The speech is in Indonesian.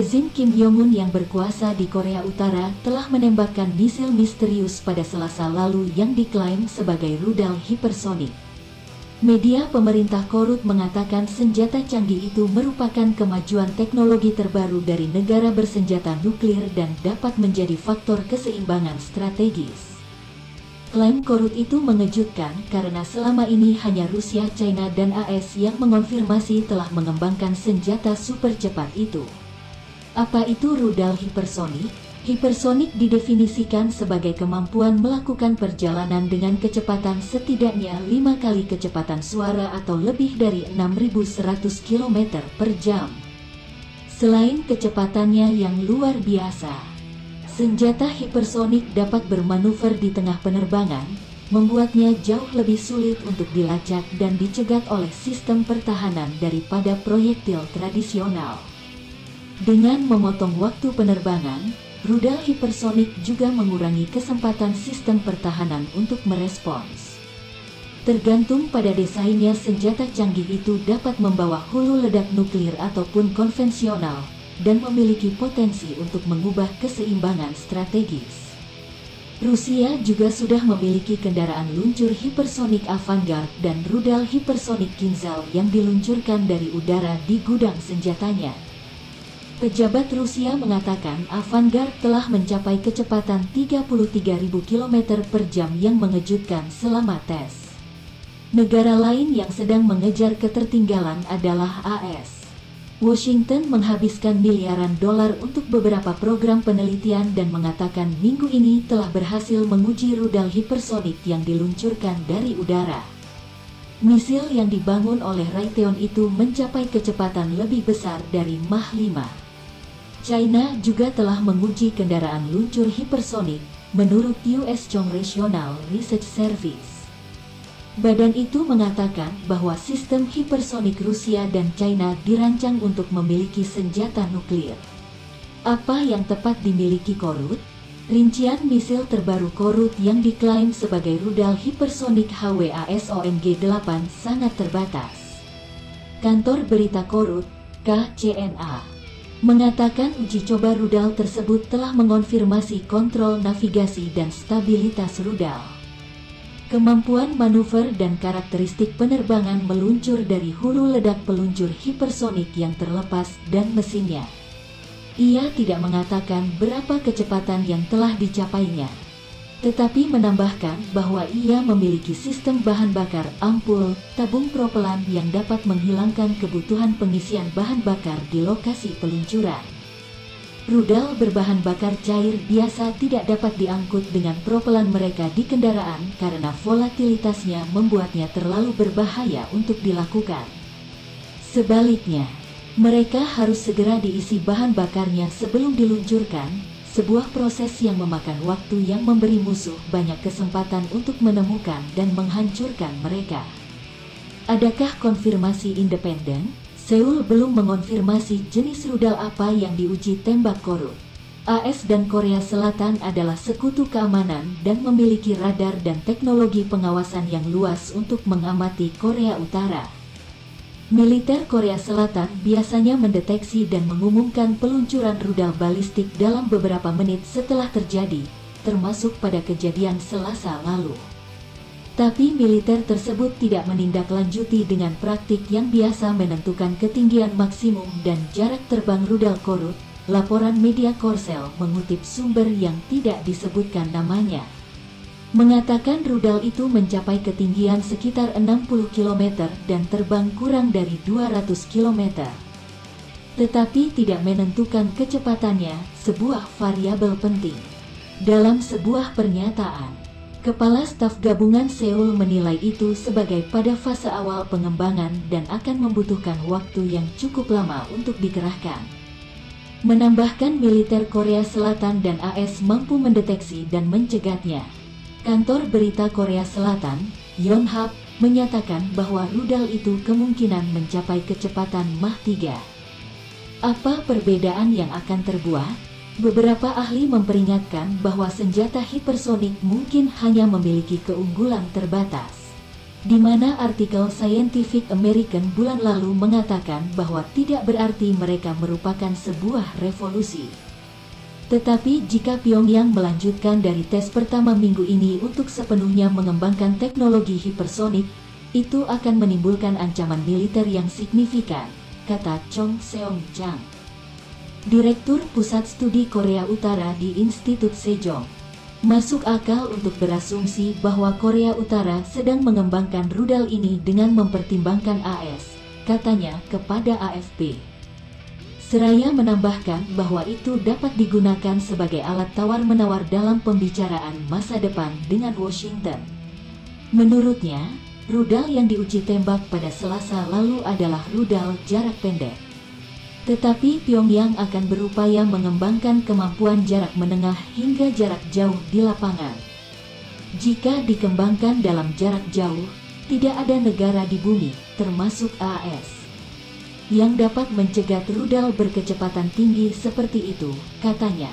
rezim Kim Jong-un yang berkuasa di Korea Utara telah menembakkan misil misterius pada Selasa lalu yang diklaim sebagai rudal hipersonik. Media pemerintah Korut mengatakan senjata canggih itu merupakan kemajuan teknologi terbaru dari negara bersenjata nuklir dan dapat menjadi faktor keseimbangan strategis. Klaim Korut itu mengejutkan karena selama ini hanya Rusia, China, dan AS yang mengonfirmasi telah mengembangkan senjata super cepat itu. Apa itu rudal hipersonik? Hipersonik didefinisikan sebagai kemampuan melakukan perjalanan dengan kecepatan setidaknya 5 kali kecepatan suara atau lebih dari 6.100 km per jam. Selain kecepatannya yang luar biasa, senjata hipersonik dapat bermanuver di tengah penerbangan, membuatnya jauh lebih sulit untuk dilacak dan dicegat oleh sistem pertahanan daripada proyektil tradisional. Dengan memotong waktu penerbangan, rudal hipersonik juga mengurangi kesempatan sistem pertahanan untuk merespons. Tergantung pada desainnya, senjata canggih itu dapat membawa hulu ledak nuklir ataupun konvensional dan memiliki potensi untuk mengubah keseimbangan strategis. Rusia juga sudah memiliki kendaraan luncur hipersonik Avangard dan rudal hipersonik Kinzhal yang diluncurkan dari udara di gudang senjatanya. Pejabat Rusia mengatakan Avangard telah mencapai kecepatan 33.000 km per jam yang mengejutkan selama tes. Negara lain yang sedang mengejar ketertinggalan adalah AS. Washington menghabiskan miliaran dolar untuk beberapa program penelitian dan mengatakan minggu ini telah berhasil menguji rudal hipersonik yang diluncurkan dari udara. Misil yang dibangun oleh Raytheon itu mencapai kecepatan lebih besar dari Mach 5. China juga telah menguji kendaraan luncur hipersonik, menurut US Congressional Research Service. Badan itu mengatakan bahwa sistem hipersonik Rusia dan China dirancang untuk memiliki senjata nuklir. Apa yang tepat dimiliki Korut? Rincian misil terbaru Korut yang diklaim sebagai rudal hipersonik HWASONG-8 sangat terbatas. Kantor berita Korut, KCNA, mengatakan uji coba rudal tersebut telah mengonfirmasi kontrol navigasi dan stabilitas rudal. Kemampuan manuver dan karakteristik penerbangan meluncur dari hulu ledak peluncur hipersonik yang terlepas dan mesinnya. Ia tidak mengatakan berapa kecepatan yang telah dicapainya, tetapi menambahkan bahwa ia memiliki sistem bahan bakar ampul tabung propelan yang dapat menghilangkan kebutuhan pengisian bahan bakar di lokasi peluncuran. Rudal berbahan bakar cair biasa tidak dapat diangkut dengan propelan mereka di kendaraan karena volatilitasnya membuatnya terlalu berbahaya untuk dilakukan. Sebaliknya, mereka harus segera diisi bahan bakarnya sebelum diluncurkan, sebuah proses yang memakan waktu yang memberi musuh banyak kesempatan untuk menemukan dan menghancurkan mereka. Adakah konfirmasi independen? Seoul belum mengonfirmasi jenis rudal apa yang diuji tembak Korut. AS dan Korea Selatan adalah sekutu keamanan dan memiliki radar dan teknologi pengawasan yang luas untuk mengamati Korea Utara. Militer Korea Selatan biasanya mendeteksi dan mengumumkan peluncuran rudal balistik dalam beberapa menit setelah terjadi, termasuk pada kejadian Selasa lalu. Tapi militer tersebut tidak menindaklanjuti dengan praktik yang biasa menentukan ketinggian maksimum dan jarak terbang rudal Korut, laporan media Korsel mengutip sumber yang tidak disebutkan namanya. Mengatakan rudal itu mencapai ketinggian sekitar 60 km dan terbang kurang dari 200 km. Tetapi tidak menentukan kecepatannya, sebuah variabel penting. Dalam sebuah pernyataan, Kepala Staf Gabungan Seoul menilai itu sebagai pada fase awal pengembangan dan akan membutuhkan waktu yang cukup lama untuk dikerahkan. Menambahkan militer Korea Selatan dan AS mampu mendeteksi dan mencegatnya. Kantor berita Korea Selatan, Yonhap, menyatakan bahwa rudal itu kemungkinan mencapai kecepatan Mach 3. Apa perbedaan yang akan terbuat? Beberapa ahli memperingatkan bahwa senjata hipersonik mungkin hanya memiliki keunggulan terbatas. di mana artikel Scientific American bulan lalu mengatakan bahwa tidak berarti mereka merupakan sebuah revolusi. Tetapi jika Pyongyang melanjutkan dari tes pertama minggu ini untuk sepenuhnya mengembangkan teknologi hipersonik, itu akan menimbulkan ancaman militer yang signifikan, kata Chong Seong-chang, Direktur Pusat Studi Korea Utara di Institut Sejong. Masuk akal untuk berasumsi bahwa Korea Utara sedang mengembangkan rudal ini dengan mempertimbangkan AS, katanya kepada AFP. Seraya menambahkan bahwa itu dapat digunakan sebagai alat tawar-menawar dalam pembicaraan masa depan dengan Washington. Menurutnya, rudal yang diuji tembak pada Selasa lalu adalah rudal jarak pendek. Tetapi Pyongyang akan berupaya mengembangkan kemampuan jarak menengah hingga jarak jauh di lapangan. Jika dikembangkan dalam jarak jauh, tidak ada negara di bumi, termasuk AS, yang dapat mencegat rudal berkecepatan tinggi seperti itu, katanya.